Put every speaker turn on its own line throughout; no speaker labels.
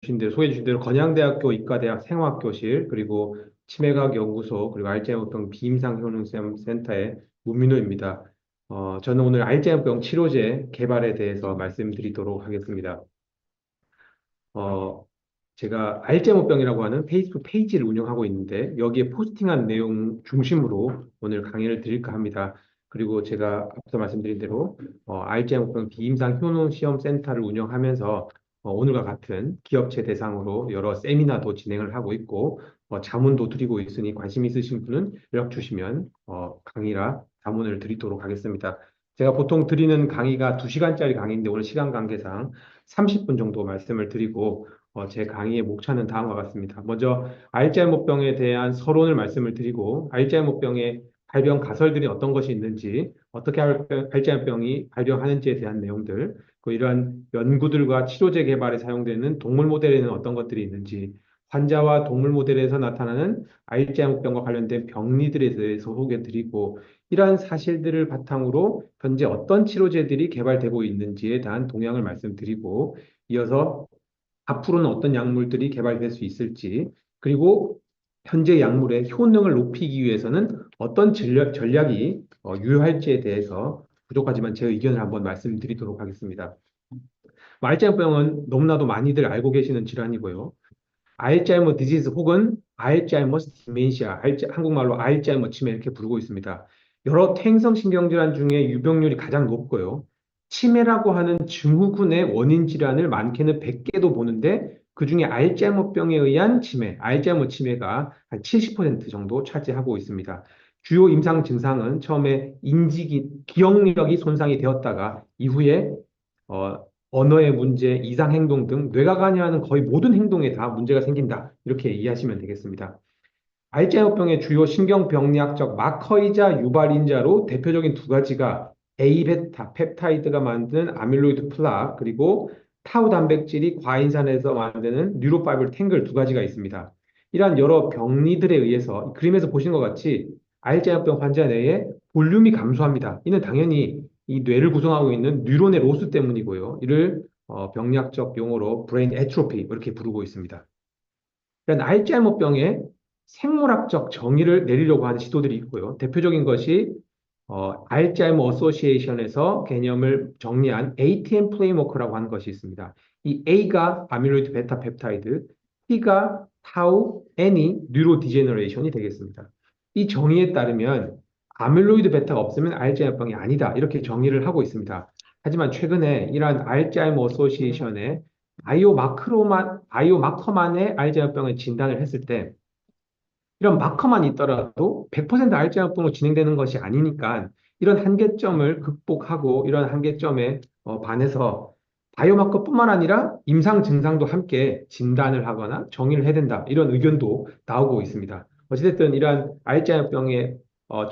소개해 주신 대로 건양대학교 의과대학 생화학교실 그리고 치매과학 연구소 그리고 알츠하이머병 비임상 효능센터의 문민호입니다. 저는 오늘 알츠하이머병 치료제 개발에 대해서 말씀드리도록 하겠습니다. 어, 제가 알츠하이머병이라고 하는 페이스북 페이지를 운영하고 있는데 여기에 포스팅한 내용 중심으로 오늘 강의를 드릴까 합니다. 그리고 제가 앞서 말씀드린 대로 알츠하이머병 비임상 효능 시험 센터를 운영하면서 오늘과 같은 기업체 대상으로 여러 세미나도 진행을 하고 있고 자문도 드리고 있으니 관심 있으신 분은 연락 주시면 강의라 자문을 드리도록 하겠습니다. 제가 보통 드리는 강의가 2시간짜리 강의인데 오늘 시간 관계상 30분 정도 말씀을 드리고 제 강의의 목차는 다음과 같습니다. 먼저 알츠하이머병에 대한 서론을 말씀을 드리고 알츠하이머병의 발병 가설들이 어떤 것이 있는지 어떻게 알츠하이머병이 발병하는지에 대한 내용들 그 이러한 연구들과 치료제 개발에 사용되는 동물 모델에는 어떤 것들이 있는지 환자와 동물 모델에서 나타나는 알츠하이머병과 관련된 병리들에 대해서 소개드리고 이러한 사실들을 바탕으로 현재 어떤 치료제들이 개발되고 있는지에 대한 동향을 말씀드리고 이어서 앞으로는 어떤 약물들이 개발될 수 있을지 그리고 현재 약물의 효능을 높이기 위해서는 어떤 전략이 유효할지에 대해서 부족하지만 제 의견을 한번 말씀드리도록 하겠습니다. 알츠하이머병은 너무나도 많이들 알고 계시는 질환이고요. 알츠하이머 디지즈 혹은 알츠하이머스 디멘시아, 한국말로 알츠하이머 치매 이렇게 부르고 있습니다. 여러 퇴행성 신경질환 중에 유병률이 가장 높고요. 치매라고 하는 증후군의 원인 질환을 많게는 100개도 보는데 그중에 알츠하이머병에 의한 치매, 알츠하이머 치매가 한 70% 정도 차지하고 있습니다. 주요 임상 증상은 처음에 기억력이 손상이 되었다가 이후에 어, 언어의 문제, 이상 행동 등 뇌가 관여하는 거의 모든 행동에 다 문제가 생긴다. 이렇게 이해하시면 되겠습니다. 알츠하이머병의 주요 신경병리학적 마커이자 유발인자로 대표적인 두 가지가 A베타 펩타이드가 만드는 아밀로이드 플락 그리고 타우 단백질이 과인산에서 만드는 뉴로파이블 탱글 두 가지가 있습니다. 이러한 여러 병리들에 의해서 그림에서 보신 것 같이 알츠하이머병 환자 내에 볼륨이 감소합니다. 이는 당연히 이 뇌를 구성하고 있는 뉴론의 로스 때문이고요. 이를 병리학적 용어로 브레인 애트로피 이렇게 부르고 있습니다. 이런 알츠하이머병의 생물학적 정의를 내리려고 하는 시도들이 있고요. 대표적인 것이 알츠하이머 어소시에이션에서 개념을 정리한 ATM 프레임워크라고 하는 것이 있습니다. 이 A가 아밀로이드 베타 펩타이드, T가 타우, N이 뉴로 디제너레이션이 되겠습니다. 이 정의에 따르면 아밀로이드 베타가 없으면 알츠하이머병이 아니다. 이렇게 정의를 하고 있습니다. 하지만 최근에 이러한 알츠하이머 어소시에이션의 바이오마커만의 알츠하이머병을 진단을 했을 때 이런 마커만 있더라도 100% 알츠하이머병으로 진행되는 것이 아니니까 이런 한계점을 극복하고 이런 한계점에 반해서 바이오마커뿐만 아니라 임상 증상도 함께 진단을 하거나 정의를 해야 된다. 이런 의견도 나오고 있습니다. 어찌됐든 이러한 알츠하이머병의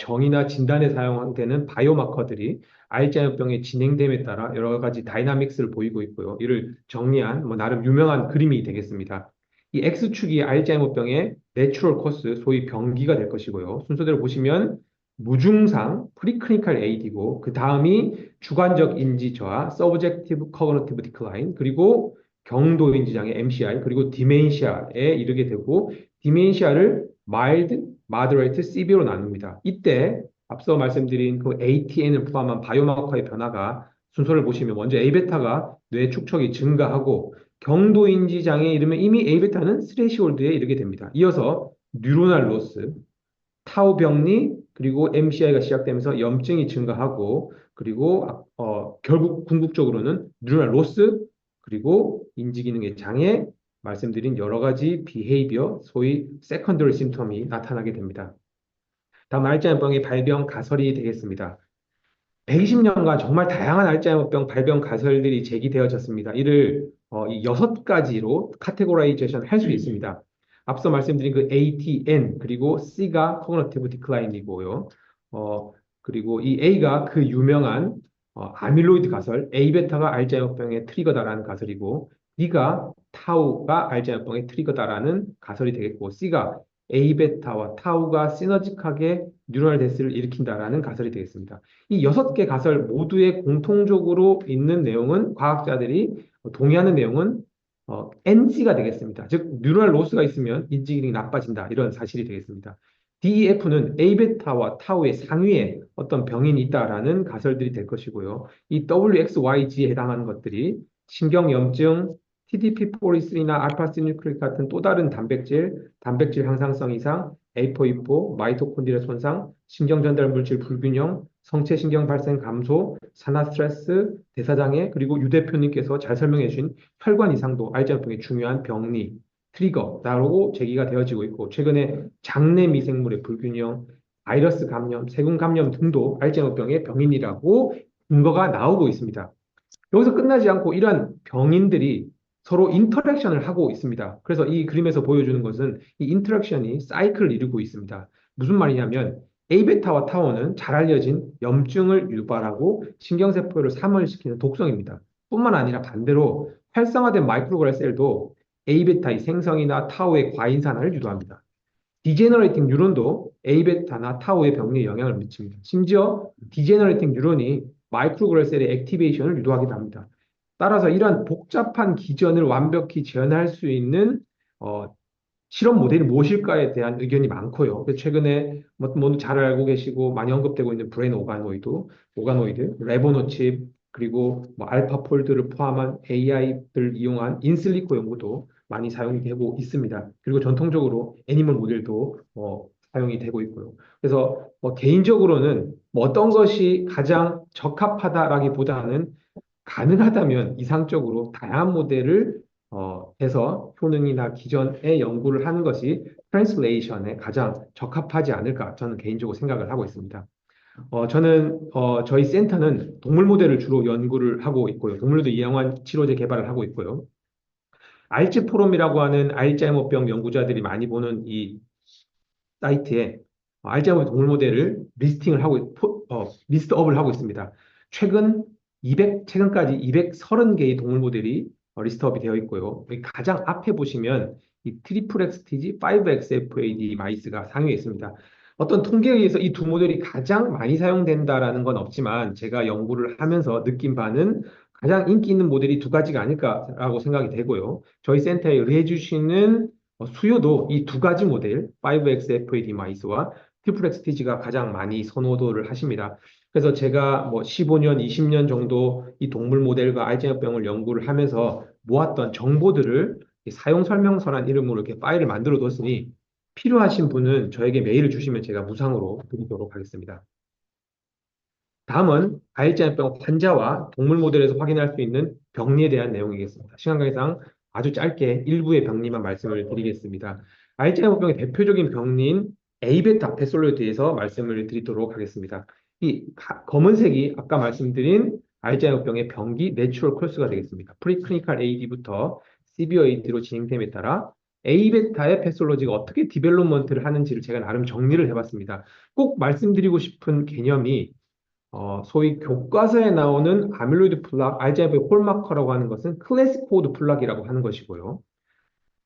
정의나 진단에 사용되는 바이오마커들이 알츠하이머병의 진행됨에 따라 여러 가지 다이나믹스를 보이고 있고요. 이를 정리한 나름 유명한 그림이 되겠습니다. 이 X축이 알츠하이머병의 내추럴 코스, 소위 병기가 될 것이고요. 순서대로 보시면 무증상, 프리클리니컬 AD고 그 다음이 주관적 인지 저하, 서브젝티브 커그니티브 디클라인, 그리고 경도 인지 장애 MCI, 그리고 디멘시아에 이르게 되고 디멘시아를 마일드, 마더레이트, 시비어로 나눕니다. 이때 앞서 말씀드린 그 ATN을 포함한 바이오마커의 변화가 순서를 보시면 먼저 A베타가 뇌 축척이 증가하고 경도인지 장애에 이르면 이미 A베타는 스레시홀드에 이르게 됩니다. 이어서 뉴로날 로스, 타우 병리, 그리고 MCI가 시작되면서 염증이 증가하고 그리고 결국 궁극적으로는 뉴로날 로스, 그리고 인지기능의 장애, 말씀드린 여러 가지 비헤이비어, 소위 세컨더리 심텀이 나타나게 됩니다. 다음 알츠하이머병의 발병 가설이 되겠습니다. 120년간 정말 다양한 알츠하이머병 발병 가설들이 제기되어졌습니다. 이를 이 6가지로 카테고라이제이션 할 수 있습니다. 앞서 말씀드린 그 ATN 그리고 C가 코그니티브 디클라인이고요. 그리고 이 A가 그 유명한 아밀로이드 가설, A베타가 알츠하이머병의 트리거다라는 가설이고 B가 타우가 알츠하이머병의 트리거다라는 가설이 되겠고 C가 A베타와 타우가 시너지하게 뉴럴 데스를 일으킨다라는 가설이 되겠습니다. 이 6개 가설 모두에 공통적으로 있는 내용은 과학자들이 동의하는 내용은 NC가 되겠습니다. 즉, 뉴럴 로스가 있으면 인지 기능이 나빠진다. 이런 사실이 되겠습니다. DEF는 A베타와 타우의 상위에 어떤 병인이 있다라는 가설들이 될 것이고요. 이 WXYG에 해당하는 것들이 신경염증, TDP43나 알파시누클릭 같은 또 다른 단백질 항상성 이상, ApoE4, 마이토콘드리아 손상, 신경전달 물질 불균형, 성체신경 발생 감소, 산화 스트레스, 대사장애, 그리고 유 대표님께서 잘 설명해 주신 혈관 이상도 알츠하이머병의 중요한 병리, 트리거라고 제기가 되어지고 있고, 최근에 장내 미생물의 불균형, 바이러스 감염, 세균 감염 등도 알츠하이머병의 병인이라고 근거가 나오고 있습니다. 여기서 끝나지 않고 이러한 병인들이 서로 인터랙션을 하고 있습니다. 그래서 이 그림에서 보여주는 것은 이 인터랙션이 사이클을 이루고 있습니다. 무슨 말이냐면 A베타와 타우는 잘 알려진 염증을 유발하고 신경세포를 사멸시키는 독성입니다. 뿐만 아니라 반대로 활성화된 마이크로글리아 셀도 A베타의 생성이나 타우의 과잉산화를 유도합니다. 디제너레이팅 뉴런도 A베타나 타우의 병리에 영향을 미칩니다. 심지어 디제너레이팅 뉴런이 마이크로글리아 셀의 액티베이션을 유도하기도 합니다. 따라서 이러한 복잡한 기전을 완벽히 재현할 수 있는 어, 실험 모델이 무엇일까에 대한 의견이 많고요. 최근에 모두 잘 알고 계시고 많이 언급되고 있는 브레인 오가노이드, 레보노칩, 그리고 알파폴드를 포함한 AI를 이용한 인슬리코 연구도 많이 사용이 되고 있습니다. 그리고 전통적으로 애니멀 모델도 사용이 되고 있고요. 그래서 개인적으로는 어떤 것이 가장 적합하다라기보다는 가능하다면 이상적으로 다양한 모델을 해서 효능이나 기전의 연구를 하는 것이 트랜슬레이션에 가장 적합하지 않을까 저는 개인적으로 생각을 하고 있습니다. 저희 센터는 동물 모델을 주로 연구를 하고 있고요. 동물도 이용한 치료제 개발을 하고 있고요. 알츠 포럼이라고 하는 알츠하이머병 연구자들이 많이 보는 이 사이트에 알츠하이머 동물 모델을 리스트업을 하고 있습니다. 최근까지 230개의 동물 모델이 리스트업이 되어 있고요. 여기 가장 앞에 보시면 이 트리플 엑스티지 5XFAD 마이스가 상위에 있습니다. 어떤 통계에 의해서 이 두 모델이 가장 많이 사용된다라는 건 없지만 제가 연구를 하면서 느낀 바는 가장 인기 있는 모델이 두 가지가 아닐까라고 생각이 되고요. 저희 센터에 의뢰해 주시는 수요도 이 두 가지 모델, 5XFAD 마이스와 트리플 엑스티지가 가장 많이 선호도를 하십니다. 그래서 제가 15년, 20년 정도 이 동물 모델과 알츠하이머병을 연구를 하면서 모았던 정보들을 사용 설명서란 이름으로 이렇게 파일을 만들어 뒀으니 필요하신 분은 저에게 메일을 주시면 제가 무상으로 드리도록 하겠습니다. 다음은 알츠하이머병 환자와 동물 모델에서 확인할 수 있는 병리에 대한 내용이겠습니다. 시간 관계상 아주 짧게 일부의 병리만 말씀을 드리겠습니다. 알츠하이머병의 대표적인 병리인 A베타 패솔로에 대해서 말씀을 드리도록 하겠습니다. 이 검은색이 아까 말씀드린 알츠하이머병의 병기 내추럴 코스가 되겠습니다. 프리클리니컬 AD부터 시비어 AD로 진행됨에 따라 A베타의 패솔로지가 어떻게 디벨롭먼트를 하는지를 제가 나름 정리를 해봤습니다. 꼭 말씀드리고 싶은 개념이 소위 교과서에 나오는 아밀로이드 플락, 알츠하이머의 홀마커라고 하는 것은 클래식 코드 플락이라고 하는 것이고요.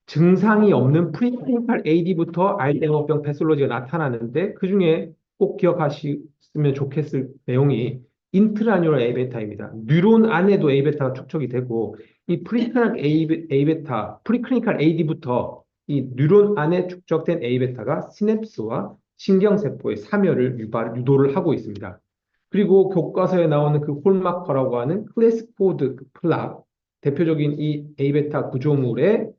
증상이 없는 프리클리니컬 AD부터 알츠하이머병 패솔로지가 나타나는데 그중에 꼭 기억하시면 좋겠을 내용이 인트라뉴럴 A베타입니다. 뉴론 안에도 A베타가 축적이 되고 이 프리클리니컬 AD부터 이 뉴론 안에 축적된 A베타가 시냅스와 신경세포의 사멸을 유도를 하고 있습니다. 그리고 교과서에 나오는 그 홀마커라고 하는 클래식 코드 플락, 대표적인 이 A베타 구조물의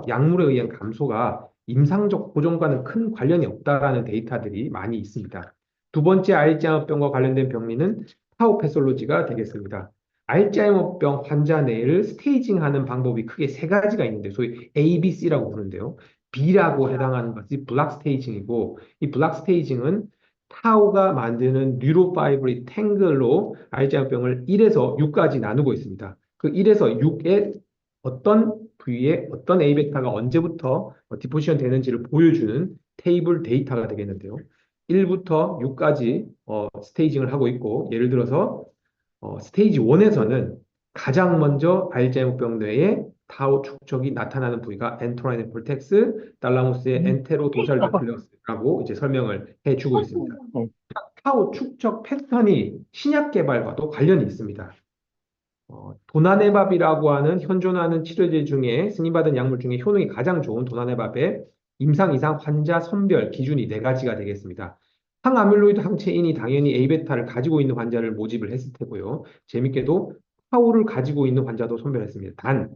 약물에 의한 감소가 임상적 보존과는 큰 관련이 없다라는 데이터들이 많이 있습니다. 두 번째 알츠하이머병과 관련된 병리는 타우 패솔로지가 되겠습니다. 알츠하이머병 환자 뇌를 스테이징하는 방법이 크게 세 가지가 있는데 소위 A, B, C라고 부르는데요. B라고 해당하는 것이 블락 스테이징이고 이 블락 스테이징은 타우가 만드는 뉴로파이브리 탱글로 알츠하이머병을 1에서 6까지 나누고 있습니다. 그 1에서 6의 어떤 부위에 어떤 A베타가 언제부터 디포지션 되는지를 보여주는 테이블 데이터가 되겠는데요. 1부터 6까지 스테이징을 하고 있고 예를 들어서 스테이지 1에서는 가장 먼저 알츠하이머병 뇌에 타우 축적이 나타나는 부위가 엔토라인 콜텍스, 달라모스의 엔테로도샬 뉴클레우스라고 이제 설명을 해주고 있습니다. 타우 축적 패턴이 신약 개발과도 관련이 있습니다. 도나네밥이라고 하는 현존하는 치료제 중에 승인받은 약물 중에 효능이 가장 좋은 도나네밥의 임상 이상 환자 선별 기준이 네 가지가 되겠습니다. 항아밀로이드 항체인이 당연히 A베타를 가지고 있는 환자를 모집을 했을 테고요. 재밌게도 타우를 가지고 있는 환자도 선별했습니다. 단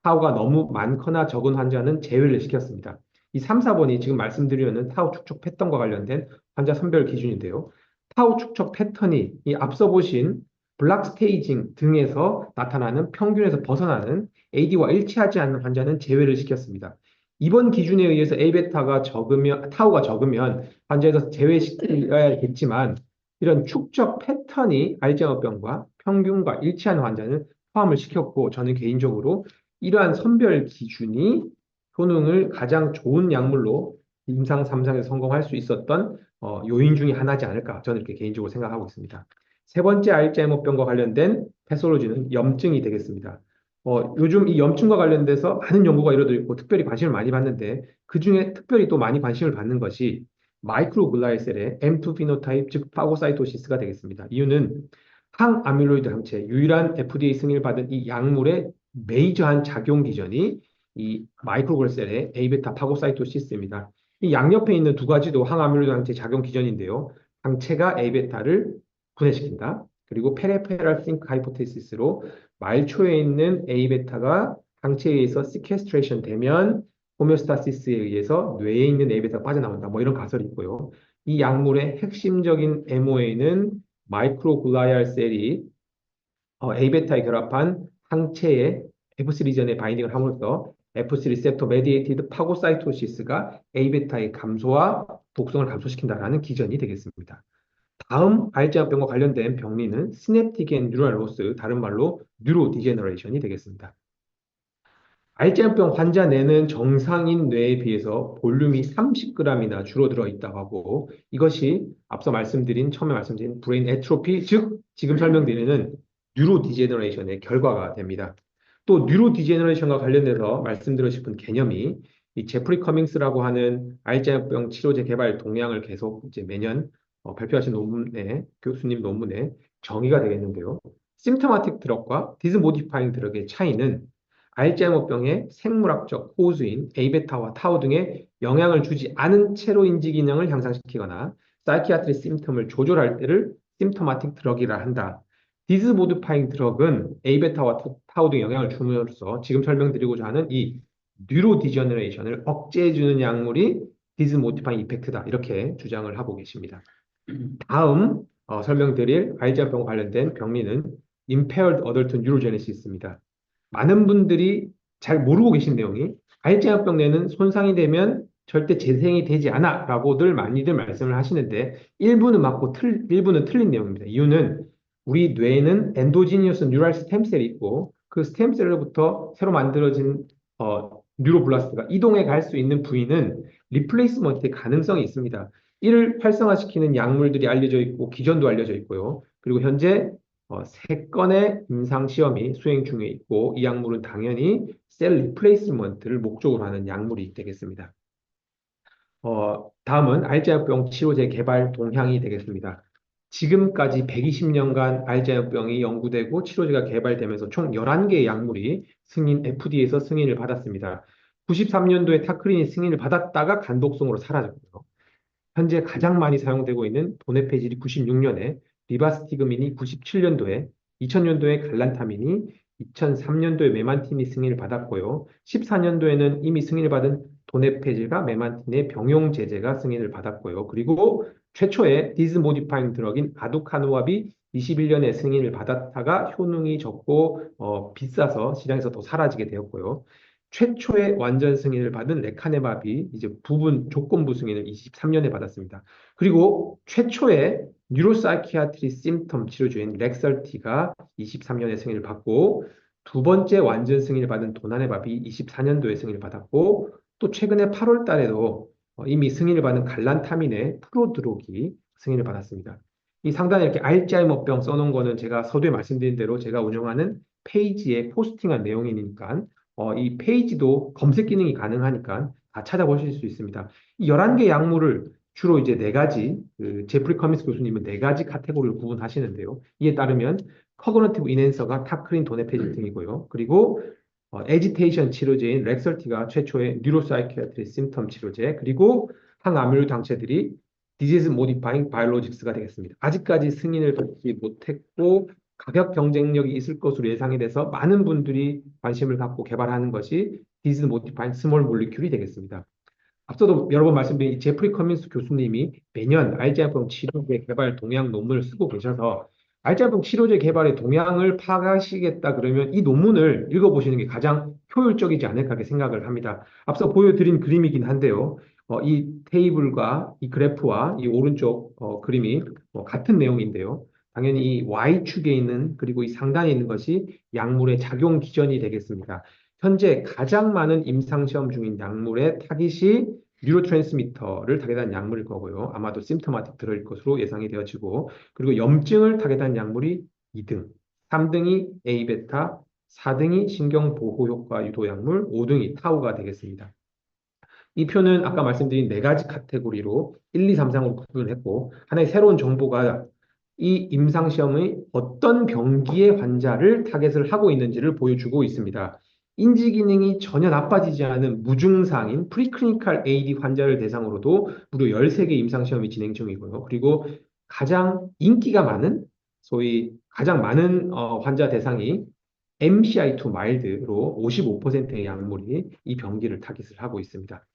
타우가 너무 많거나 적은 환자는 제외를 시켰습니다. 이 3, 4번이 지금 말씀드리는 타우 축적 패턴과 관련된 환자 선별 기준인데요. 타우 축적 패턴이 이 앞서 보신 블락 스테이징 등에서 나타나는 평균에서 벗어나는 AD와 일치하지 않는 환자는 제외를 시켰습니다. 이번 기준에 의해서 A베타가 적으면, 타우가 적으면 환자에서 제외시켜야겠지만 이런 축적 패턴이 알츠하이머병과 평균과 일치하는 환자는 포함을 시켰고 저는 개인적으로 이러한 선별 기준이 효능을 가장 좋은 약물로 임상 3상에서 성공할 수 있었던 요인 중에 하나지 않을까 저는 이렇게 개인적으로 생각하고 있습니다. 세 번째 알츠하이머병과 관련된 패솔로지는 염증이 되겠습니다. 요즘 이 염증과 관련돼서 많은 연구가 이루어져 있고 특별히 관심을 많이 받는데 그중에 특별히 또 많이 관심을 받는 것이 마이크로글리알 셀의 M2 피노타입 즉 파고사이토시스가 되겠습니다. 이유는 항아밀로이드 항체 유일한 FDA 승인을 받은 이 약물의 메이저한 작용 기전이 이 마이크로글리알 셀의 A베타 파고사이토시스입니다. 이 양옆에 있는 두 가지도 항아밀로이드 항체 작용 기전인데요. 항체가 A베타를 분해시킨다. 그리고 페리페럴 싱크 하이포테시스로 말초에 있는 A베타가 항체에 의해서 시퀘스트레이션 되면 호메오스타시스에 의해서 뇌에 있는 A베타가 빠져나온다. 뭐 이런 가설이 있고요. 이 약물의 핵심적인 MOA는 마이크로글리알 셀이 A베타에 결합한 항체의 F3 리전에 바인딩을 함으로써 F3 리셉터 메디에이티드 파고사이토시스가 A베타의 감소와 독성을 감소시킨다라는 기전이 되겠습니다. 다음 알츠하이머병과 관련된 병리는 시냅틱 앤 뉴럴 로스, 다른 말로 뉴로 디제너레이션이 되겠습니다. 알츠하이머병 환자 뇌는 정상인 뇌에 비해서 볼륨이 30g이나 줄어들어 있다고 하고 이것이 앞서 말씀드린 처음에 말씀드린 브레인 애트로피 즉 지금 설명드리는 뉴로 디제너레이션의 결과가 됩니다. 또 뉴로 디제너레이션과 관련돼서 말씀드리고 싶은 개념이 이 제프리 커밍스라고 하는 알츠하이머병 치료제 개발 동향을 계속 이제 매년 발표하신 논문에 교수님 논문에 정의가 되겠는데요. 심토마틱 드럭과 디스모디파잉 드럭의 차이는 알츠하이머병의 생물학적 호수인 A베타와 타우 등에 영향을 주지 않은 채로 인지 기능을 향상시키거나 사이키아트리 심텀을 조절할 때를 심토마틱 드럭이라 한다. 디스모디파잉 드럭은 A베타와 타우 등에 영향을 줌으로써 지금 설명드리고자 하는 이 뉴로 디저너레이션을 억제해주는 약물이 디스모디파잉 이펙트다. 이렇게 주장을 하고 계십니다. 다음 설명드릴 알츠하이머병 관련된 병리는 Impaired Adult Neurogenesis입니다. 많은 분들이 잘 모르고 계신 내용이 알츠하이머병 뇌는 손상이 되면 절대 재생이 되지 않아 라고들 많이들 말씀을 하시는데 일부는 맞고 일부는 틀린 내용입니다. 이유는 우리 뇌에는 엔도지니어스 뉴럴 스템셀이 있고 그 스템셀로부터 새로 만들어진 뉴로블라스트가 이동해 갈 수 있는 부위는 리플레이스먼트의 가능성이 있습니다. 이를 활성화시키는 약물들이 알려져 있고 기전도 알려져 있고요. 그리고 현재 3건의 임상 시험이 수행 중에 있고 이 약물은 당연히 셀 리플레이스먼트를 목적으로 하는 약물이 되겠습니다. 다음은 알츠하이머병 치료제 개발 동향이 되겠습니다. 지금까지 120년간 알츠하이머병이 연구되고 치료제가 개발되면서 총 11개의 약물이 FDA에서 승인을 받았습니다. 93년도에 타크린이 승인을 받았다가 간독성으로 사라졌고요. 현재 가장 많이 사용되고 있는 도네페질이 96년에, 리바스티그민이 97년도에, 2000년도에 갈란타민이, 2003년도에 메만틴이 승인을 받았고요. 14년도에는 이미 승인을 받은 도네페질과 메만틴의 병용 제제가 승인을 받았고요. 그리고 최초의 디스모디파잉 드럭인 아두카누압이 21년에 승인을 받았다가 효능이 적고 비싸서 시장에서 또 사라지게 되었고요. 최초의 완전 승인을 받은 레카네마비 이제 부분 조건부 승인을 23년에 받았습니다. 그리고 최초의 뉴로사이키아트리 심텀 치료제인 렉설티가 23년에 승인을 받고 두 번째 완전 승인을 받은 도나네밥이 24년도에 승인을 받았고 또 최근에 8월 달에도 이미 승인을 받은 갈란타민의 프로드록이 승인을 받았습니다. 이 상단에 이렇게 알츠하이머병 써놓은 거는 제가 서두에 말씀드린 대로 제가 운영하는 페이지에 포스팅한 내용이니까 이 페이지도 검색 기능이 가능하니까 다 찾아보실 수 있습니다. 이 11개 약물을 주로 이제 네 가지, 제프리 커민스 교수님은 네 가지 카테고리를 구분하시는데요. 이에 따르면 커그너티브 인핸서가 타크린 도네페진 등이고요. 그리고 에지테이션 치료제인 렉설티가 최초의 뉴로사이키아트리 심텀 치료제, 그리고 항암밀로이드 항체들이 디지즈 모디파잉 바이올로직스가 되겠습니다. 아직까지 승인을 받지 못했고 가격 경쟁력이 있을 것으로 예상이 돼서 많은 분들이 관심을 갖고 개발하는 것이 디지즈 모디파잉 스몰 몰리큘이 되겠습니다. 앞서도 여러 번 말씀드린 이 제프리 커민스 교수님이 매년 알츠하이머병 치료제 개발 동향 논문을 쓰고 계셔서 알츠하이머병 치료제 개발의 동향을 파악하시겠다 그러면 이 논문을 읽어보시는 게 가장 효율적이지 않을까 하게 생각을 합니다. 앞서 보여드린 그림이긴 한데요. 이 테이블과 이 그래프와 이 오른쪽 그림이 같은 내용인데요. 당연히 이 Y축에 있는 그리고 이 상단에 있는 것이 약물의 작용 기전이 되겠습니다. 현재 가장 많은 임상시험 중인 약물의 타깃이 뉴로트랜스미터를 타겟한 약물일 거고요. 아마도 심토마틱 들어일 것으로 예상이 되어지고, 그리고 염증을 타겟한 약물이 2등, 3등이 A베타, 4등이 신경보호 효과 유도 약물, 5등이 타우가 되겠습니다. 이 표는 아까 말씀드린 네 가지 카테고리로 1, 2, 3, 4으로 구분을 했고, 하나의 새로운 정보가 이 임상시험의 어떤 병기의 환자를 타겟을 하고 있는지를 보여주고 있습니다. 인지 기능이 전혀 나빠지지 않은 무증상인 프리클리니컬 AD 환자를 대상으로도 무려 13개 임상시험이 진행 중이고요. 그리고 가장 인기가 많은, 소위 가장 많은 환자 대상이 MCI2 마일드로 55%의 약물이 이 병기를 타깃을 하고 있습니다.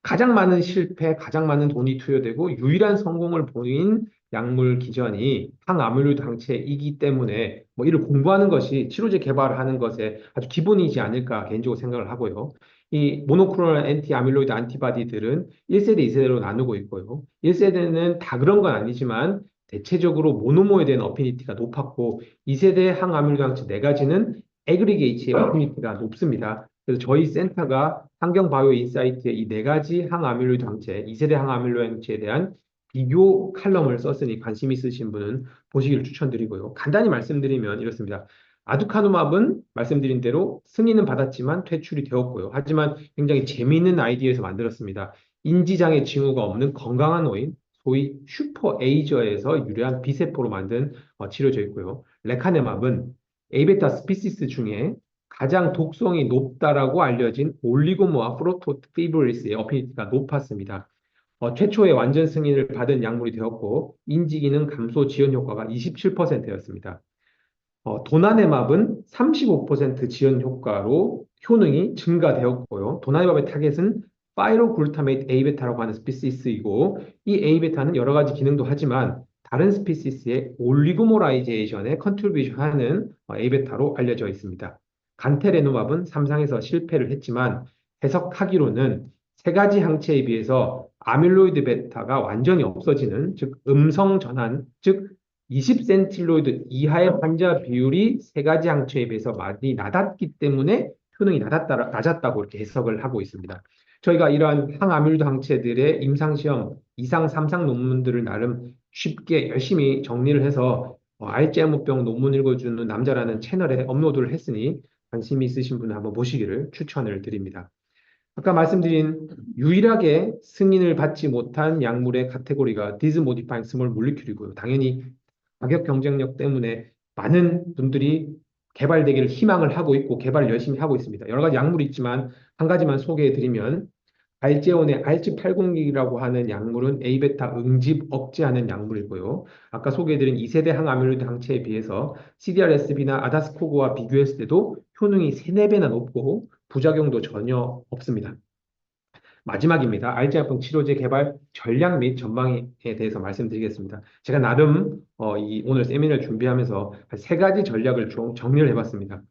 가장 많은 실패, 가장 많은 돈이 투여되고 유일한 성공을 보인 약물 기전이 항아밀로이드 항체이기 때문에 뭐 이를 공부하는 것이 치료제 개발하는 것에 아주 기본이지 않을까 개인적으로 생각을 하고요. 이 모노크로널 엔티 아밀로이드 안티바디들은 1세대, 2세대로 나누고 있고요. 1세대는 다 그런 건 아니지만 대체적으로 모노모에 대한 어피니티가 높았고 2세대 항아밀로이드 항체 네 가지는 에그리게이츠의 어피니티가 높습니다. 그래서 저희 센터가 환경바이오 인사이트의 이 네 가지 항아밀로이드 항체, 2세대 항아밀로이드 항체에 대한 비교 칼럼을 썼으니 관심 있으신 분은 보시기를 추천드리고요. 간단히 말씀드리면 이렇습니다. 아두카누맙은 말씀드린 대로 승인은 받았지만 퇴출이 되었고요. 하지만 굉장히 재미있는 아이디어에서 만들었습니다. 인지장애 징후가 없는 건강한 노인, 소위 슈퍼 에이저에서 유래한 비세포로 만든 치료제였고요. 레카네맙은 A베타 스피시스 중에 가장 독성이 높다라고 알려진 올리고모아 프로토피브리스의 어피니티가 높았습니다. 최초의 완전 승인을 받은 약물이 되었고 인지기능 감소 지연 효과가 27%였습니다. 도나네맙은 35% 지연 효과로 효능이 증가되었고요. 도나네맙의 타겟은 파이로글루타메이트 A베타라고 하는 스피시스이고 이 A베타는 여러 가지 기능도 하지만 다른 스피시스의 올리고모라이제이션에 컨트리뷰션하는 A베타로 알려져 있습니다. 간테레노맙은 3상에서 실패를 했지만 해석하기로는 세 가지 항체에 비해서 아밀로이드 베타가 완전히 없어지는 즉 음성 전환 즉 20센틸로이드 이하의 환자 비율이 세 가지 항체에 비해서 많이 낮았기 때문에 효능이 낮았다고 이렇게 해석을 하고 있습니다. 저희가 이러한 항아밀로이드 항체들의 임상시험 2상, 3상 논문들을 나름 쉽게 열심히 정리를 해서 알츠하이머병 논문 읽어주는 남자라는 채널에 업로드를 했으니 관심 있으신 분은 한번 보시기를 추천을 드립니다. 아까 말씀드린 유일하게 승인을 받지 못한 약물의 카테고리가 디즈 모디파잉 스몰 몰리큘이고요. 당연히 가격 경쟁력 때문에 많은 분들이 개발되기를 희망을 하고 있고 개발을 열심히 하고 있습니다. 여러 가지 약물이 있지만 한 가지만 소개해 드리면 알제온의 알츠80기라고 하는 약물은 A베타 응집 억제하는 약물이고요. 아까 소개해드린 2세대 항아밀로이드 항체에 비해서 CDR-SB나 아다스코그와 비교했을 때도 효능이 3, 4배나 높고 부작용도 전혀 없습니다. 마지막입니다. 알츠하이머병 치료제 개발 전략 및 전망에 대해서 말씀드리겠습니다. 제가 나름 오늘 세미나를 준비하면서 세 가지 전략을 좀 정리를 해봤습니다.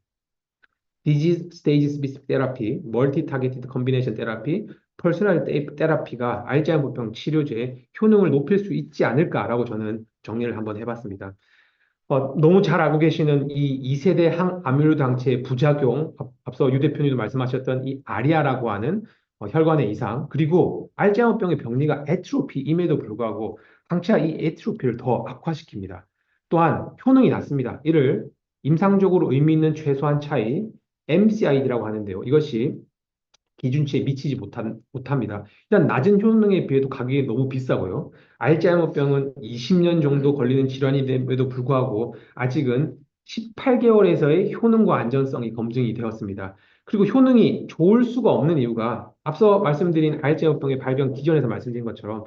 디지즈 스테이지 스피시픽 테라피, 멀티 타겟티드 컨비네이션 테라피, 퍼스널 테라피가 알츠하이머병 치료제의 효능을 높일 수 있지 않을까라고 저는 정리를 한번 해봤습니다. 너무 잘 알고 계시는 이 2세대 항아밀로이드 항체의 부작용, 앞서 유 대표님도 말씀하셨던 이 아리아라고 하는 혈관의 이상, 그리고 알츠하이머병의 병리가 에트로피임에도 불구하고 항체가 이 에트로피를 더 악화시킵니다. 또한 효능이 낮습니다. 이를 임상적으로 의미 있는 최소한 차이, MCID라고 하는데요. 이것이 기준치에 미치지 못합니다. 일단 낮은 효능에 비해도 가격이 너무 비싸고요. 알츠하이머병은 20년 정도 걸리는 질환임에도 불구하고 아직은 18개월에서의 효능과 안전성이 검증이 되었습니다. 그리고 효능이 좋을 수가 없는 이유가 앞서 말씀드린 알츠하이머병의 발병 기전에서 말씀드린 것처럼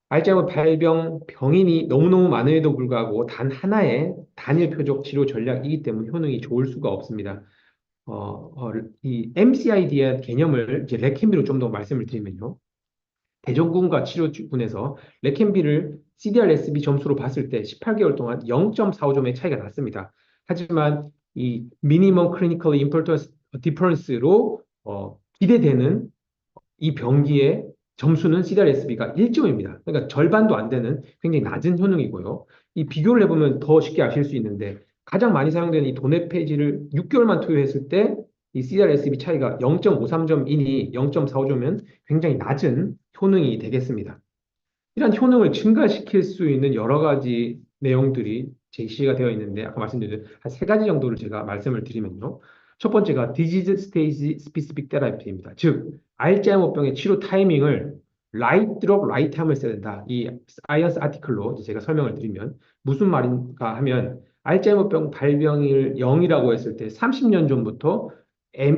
알츠하이머 발병 병인이 너무너무 많음에도 불구하고 단 하나의 단일 표적 치료 전략이기 때문에 효능이 좋을 수가 없습니다. 이 MCID의 개념을 이제 레캠비로 좀 더 말씀을 드리면요. 대전군과 치료군에서 레캠비를 CDR-SB 점수로 봤을 때 18개월 동안 0.45점의 차이가 났습니다. 하지만 이 미니멈 클리니컬 임포턴스 디퍼런스로 기대되는 이 병기의 점수는 CDR-SB가 1점입니다. 그러니까 절반도 안 되는 굉장히 낮은 효능이고요. 이 비교를 해보면 더 쉽게 아실 수 있는데 가장 많이 사용되는 이 도네페지를 6개월만 투여했을 때 이 CDR-SB 차이가 0.53점이니 0.45점은 굉장히 낮은 효능이 되겠습니다. 이런 효능을 증가시킬 수 있는 여러 가지 내용들이 제시가 되어 있는데 아까 말씀드린 한 세 가지 정도를 제가 말씀을 드리면요. 첫 번째가 디지즈 스테이지 스피시픽 테라피입니다. 즉 알츠하이머병의 치료 타이밍을 라이트 드럭 라이트 타임을 써야 된다. 이 사이언스 아티클로 제가 설명을 드리면 무슨 말인가 하면 알츠하이머병 발병일 0이라고 했을 때 30년 전부터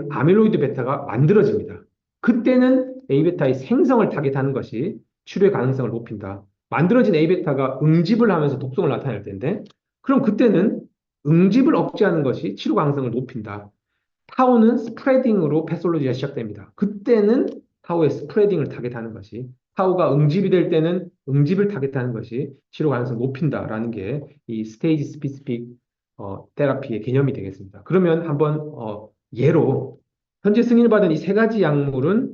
아밀로이드 베타가 만들어집니다. 그때는 A베타의 생성을 타겟하는 것이 치료의 가능성을 높인다. 만들어진 A베타가 응집을 하면서 독성을 나타낼 텐데, 그럼 그때는 응집을 억제하는 것이 치료 가능성을 높인다. 타우는 스프레딩으로 패솔로지가 시작됩니다. 그때는 타우의 스프레딩을 타겟하는 것이, 타우가 응집이 될 때는 응집을 타겟하는 것이 치료 가능성을 높인다라는 게 이 스테이지 스피시픽 테라피의 개념이 되겠습니다. 그러면 한번 예로 현재 승인을 받은 이 세 가지 약물은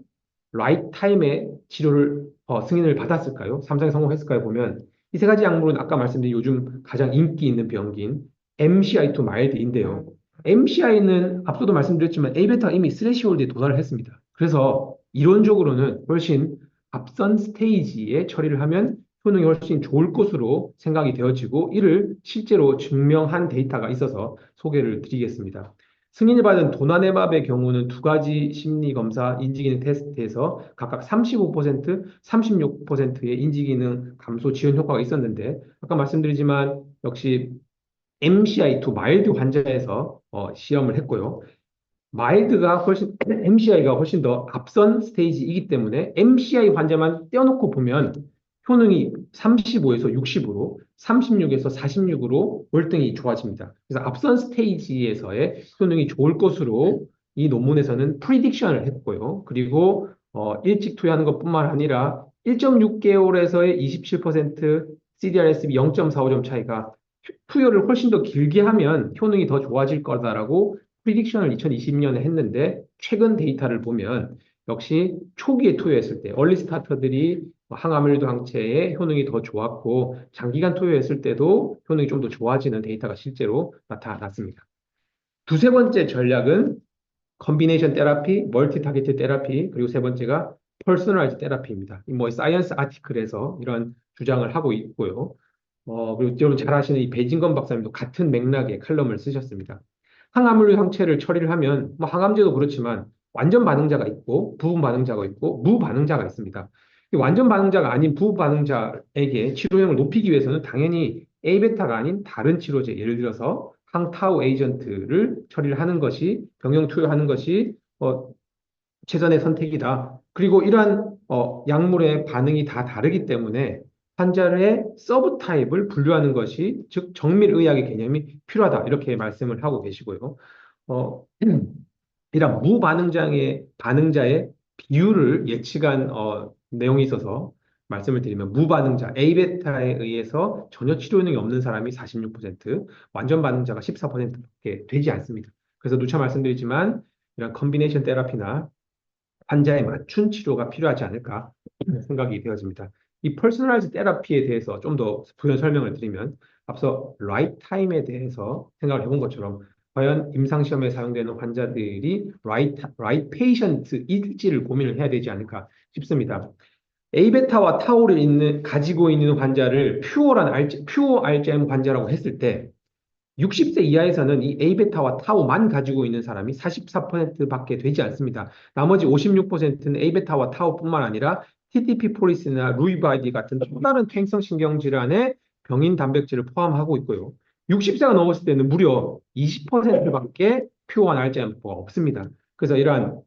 라이트 타임에 치료를 승인을 받았을까요? 삼상에 성공했을까요? 보면 이 세 가지 약물은 아까 말씀드린 요즘 가장 인기 있는 병기인 MCI2 마일드인데요. MCI는 앞서도 말씀드렸지만 A베타가 이미 스레시홀드에 도달을 했습니다. 그래서 이론적으로는 훨씬 앞선 스테이지에 처리를 하면 효능이 훨씬 좋을 것으로 생각이 되어지고 이를 실제로 증명한 데이터가 있어서 소개를 드리겠습니다. 승인을 받은 도나네밥의 경우는 두 가지 심리검사 인지기능 테스트에서 각각 35%, 36%의 인지기능 감소 지연 효과가 있었는데 아까 말씀드리지만 역시 MCI2 마일드 환자에서 시험을 했고요. 마일드가 훨씬 MCI가 훨씬 더 앞선 스테이지이기 때문에 MCI 환자만 떼어놓고 보면 효능이 35에서 60으로 36에서 46으로 월등히 좋아집니다. 그래서 앞선 스테이지에서의 효능이 좋을 것으로 이 논문에서는 프리딕션을 했고요. 그리고 일찍 투여하는 것뿐만 아니라 1.6개월에서의 27% CDR-SB 0.45점 차이가 투여를 훨씬 더 길게 하면 효능이 더 좋아질 거다라고 프리딕션을 2020년에 했는데 최근 데이터를 보면 역시 초기에 투여했을 때 얼리 스타터들이 항아밀리도 항체의 효능이 더 좋았고 장기간 투여했을 때도 효능이 좀 더 좋아지는 데이터가 실제로 나타났습니다. 두세 번째 전략은 컨비네이션 테라피, 멀티 타겟트 테라피, 그리고 세 번째가 퍼스널라이즈 테라피입니다. 뭐 사이언스 아티클에서 이런 주장을 하고 있고요. 그리고 여러분 잘 아시는 이 배진건 박사님도 같은 맥락의 칼럼을 쓰셨습니다. 항암물 항체를 처리를 하면 뭐 항암제도 그렇지만 완전 반응자가 있고 부분 반응자가 있고 무반응자가 있습니다. 이 완전 반응자가 아닌 부반응자에게 치료량을 높이기 위해서는 당연히 A베타가 아닌 다른 치료제, 예를 들어서 항타우 에이전트를 처리를 하는 것이 병용 투여하는 것이 최선의 선택이다. 그리고 이러한 약물의 반응이 다 다르기 때문에 환자의 서브 타입을 분류하는 것이 즉 정밀의학의 개념이 필요하다. 이렇게 말씀을 하고 계시고요. 어, 이런 무반응자의 반응자의 비율을 예측한 내용이 있어서 말씀을 드리면 무반응자 A베타에 의해서 전혀 치료 효능이 없는 사람이 46%, 완전 반응자가 14%밖에 되지 않습니다. 그래서 누차 말씀드리지만 이런 컨비네이션 테라피나 환자에 맞춘 치료가 필요하지 않을까 생각이 되어집니다. 이 퍼스널라이즈 테라피에 대해서 좀 더 부연 설명을 드리면 앞서 라이트 타임에 대해서 생각을 해본 것처럼 과연 임상시험에 사용되는 환자들이 라이트 페이션트일지를 고민을 해야 되지 않을까 싶습니다. A베타와 타우를 가지고 있는 환자를 퓨어 알츠하이머 환자라고 했을 때 60세 이하에서는 이 A베타와 타우만 가지고 있는 사람이 44%밖에 되지 않습니다. 나머지 56%는 A베타와 타우뿐만 아니라 TTP 폴리스나 루이바이디 같은 또 다른 퇴행성 신경질환의 병인 단백질을 포함하고 있고요. 60세가 넘었을 때는 무려 20%밖에 표원 알츠하이머가 없습니다. 그래서 이러한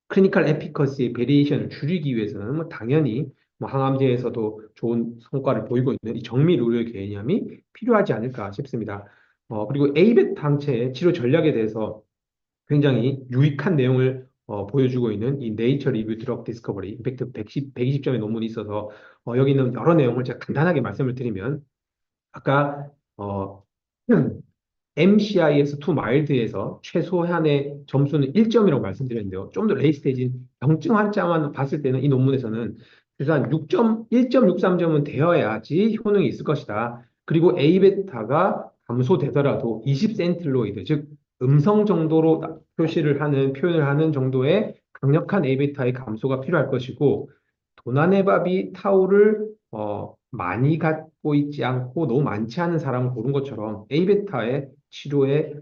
클리니컬 에피커시의 베리에이션을 줄이기 위해서는 뭐 당연히 뭐 항암제에서도 좋은 성과를 보이고 있는 이 정밀 의료 개념이 필요하지 않을까 싶습니다. 그리고 A베타 항체의 치료 전략에 대해서 굉장히 유익한 내용을 보여주고 있는 이 네이처 리뷰 드럭 디스커버리 임팩트 120점의 논문이 있어서 여기 있는 여러 내용을 제가 간단하게 말씀을 드리면 아까 MCI에서 투 마일드에서 최소한의 점수는 1점이라고 말씀드렸는데요. 좀 더 레이 스테이지인 경증 환자만 봤을 때는 이 논문에서는 최소한 6점, 1.63점은 되어야지 효능이 있을 것이다. 그리고 A베타가 감소되더라도 20센틸로이드, 즉 음성 정도로 표시를 하는 표현을 하는 정도의 강력한 A베타의 감소가 필요할 것이고 도나네밥이 타우를 많이 갖고 있지 않고 너무 많지 않은 사람을 고른 것처럼 A베타의 치료의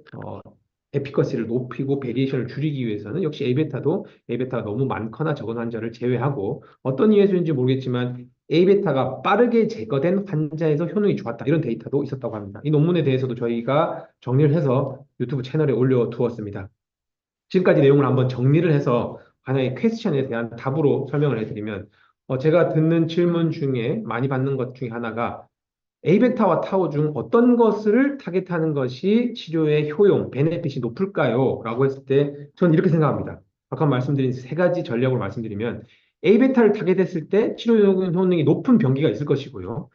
에피커시를 높이고 베리에이션을 줄이기 위해서는 역시 A베타가 너무 많거나 적은 환자를 제외하고 어떤 이유에서인지 모르겠지만 A베타가 빠르게 제거된 환자에서 효능이 좋았다. 이런 데이터도 있었다고 합니다. 이 논문에 대해서도 저희가 정리를 해서 유튜브 채널에 올려두었습니다. 지금까지 내용을 한번 정리를 해서 하나의 퀘스천에 대한 답으로 설명을 해드리면 제가 듣는 질문 중에 많이 받는 것 중에 하나가 A베타와 타우 중 어떤 것을 타겟하는 것이 치료의 효용, 베네핏이 높을까요? 라고 했을 때 저는 이렇게 생각합니다. 아까 말씀드린 세 가지 전략을 말씀드리면 A베타를 타겟했을 때 치료 효능이 높은 병기가 있을 것이고요.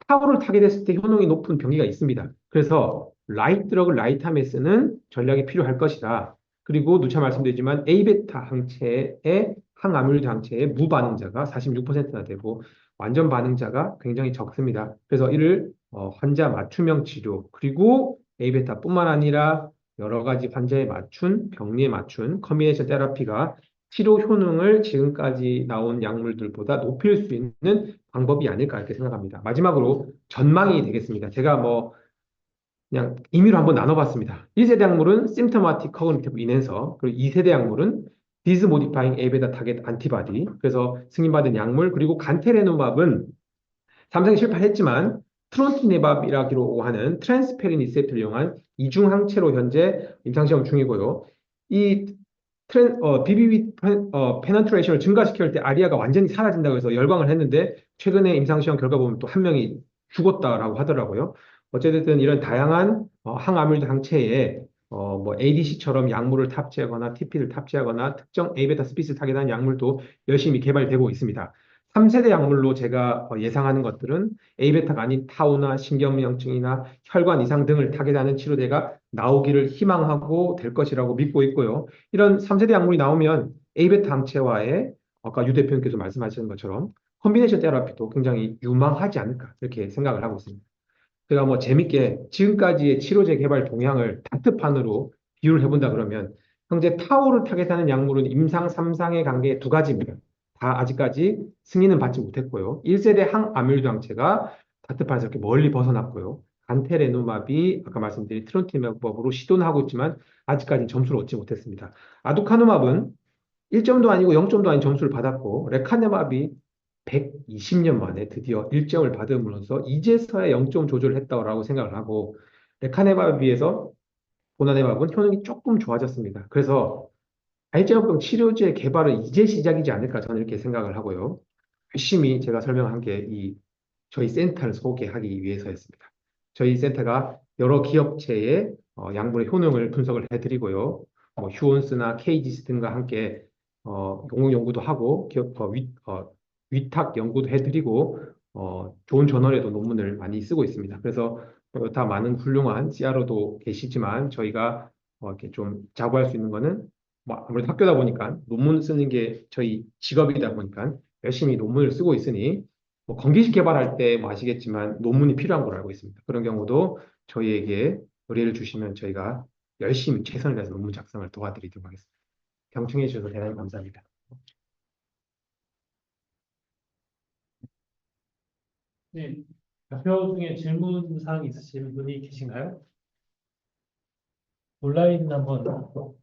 타우를 타겟했을 때 효능이 높은 병기가 있습니다. 그래서 라이트 드러그 라이트함에 쓰는 전략이 필요할 것이다. 그리고 누차 말씀드리지만 A베타 항체의 항아밀로이드 항체의 무반응자가 46%나 되고 완전 반응자가 굉장히 적습니다. 그래서 이를 환자 맞춤형 치료 그리고 A베타뿐만 아니라 여러 가지 환자에 맞춘 병리에 맞춘 커뮤니케이션 테라피가 치료 효능을 지금까지 나온 약물들보다 높일 수 있는 방법이 아닐까 이렇게 생각합니다. 마지막으로 전망이 되겠습니다. 제가 뭐 그냥 임의로 한번 나눠봤습니다. 1세대 약물은 Symptomatic Cognitive Enhancer, 그리고 2세대 약물은 Disease Modifying A-beta Target Antibody, 그래서 승인받은 약물, 그리고 간테레누밥은 삼성이 실패했지만 트론티네밥이라고 하는 트랜스페린 리셉터를 이용한 이중 항체로 현재 임상시험 중이고요. 이 BBB 페넌트레이션을 증가시킬 때 아리아가 완전히 사라진다고 해서 열광을 했는데 최근에 임상시험 결과 보면 또 한 명이 죽었다라고 하더라고요. 어쨌든 이런 다양한 항아밀드 항체에 뭐 ADC처럼 약물을 탑재하거나 TP를 탑재하거나 특정 A베타 스피시를 타겟한 약물도 열심히 개발되고 있습니다. 3세대 약물로 제가 예상하는 것들은 A베타가 아닌 타우나 신경미형증이나 혈관 이상 등을 타겟하는 치료제가 나오기를 희망하고 될 것이라고 믿고 있고요. 이런 3세대 약물이 나오면 A베타 항체와의 아까 유 대표님께서 말씀하시는 것처럼 콤비네이션 테라피도 굉장히 유망하지 않을까 이렇게 생각을 하고 있습니다. 제가 뭐 재밌게 지금까지의 치료제 개발 동향을 다트판으로 비유를 해본다 그러면 현재 타우를 타겟하는 약물은 임상 3상의 관계 두 가지입니다. 다 아직까지 승인은 받지 못했고요. 1세대 항아밀드 항체가 다트판에서 이렇게 멀리 벗어났고요. 간테레누맙이 아까 말씀드린 트론티맵법으로 시도는 하고 있지만 아직까지 점수를 얻지 못했습니다. 아두카누맙은 1점도 아니고 0점도 아닌 점수를 받았고 레카네맙이 120년 만에 드디어 1점을 받음으로써 이제서야 0점 조절을 했다고 생각을 하고 레카네맙에 비해서 도나네맙은 효능이 조금 좋아졌습니다. 그래서 알츠하이머병 치료제 개발은 이제 시작이지 않을까 저는 이렇게 생각을 하고요. 열심히 제가 설명한 게 이 저희 센터를 소개하기 위해서였습니다. 저희 센터가 여러 기업체의 약물의 효능을 분석을 해드리고요. 뭐 휴온스나 KGS 등과 함께 공동 연구도 하고 위탁 연구도 해드리고 좋은 저널에도 논문을 많이 쓰고 있습니다. 그래서 다 많은 훌륭한 CRO도 계시지만 저희가 이렇게 좀 자부할 수 있는 거는 뭐 아무래도 학교다 보니까 논문 쓰는 게 저희 직업이다 보니까 열심히 논문을 쓰고 있으니 뭐 건기식 개발할 때 뭐 아시겠지만 논문이 필요한 걸로 알고 있습니다. 그런 경우도 저희에게 의뢰를 주시면 저희가 열심히 최선을 다해서 논문 작성을 도와드리도록 하겠습니다. 경청해 주셔서 대단히 감사합니다.
네, 발표 중에 질문 사항 있으신 분이 계신가요? 온라인에서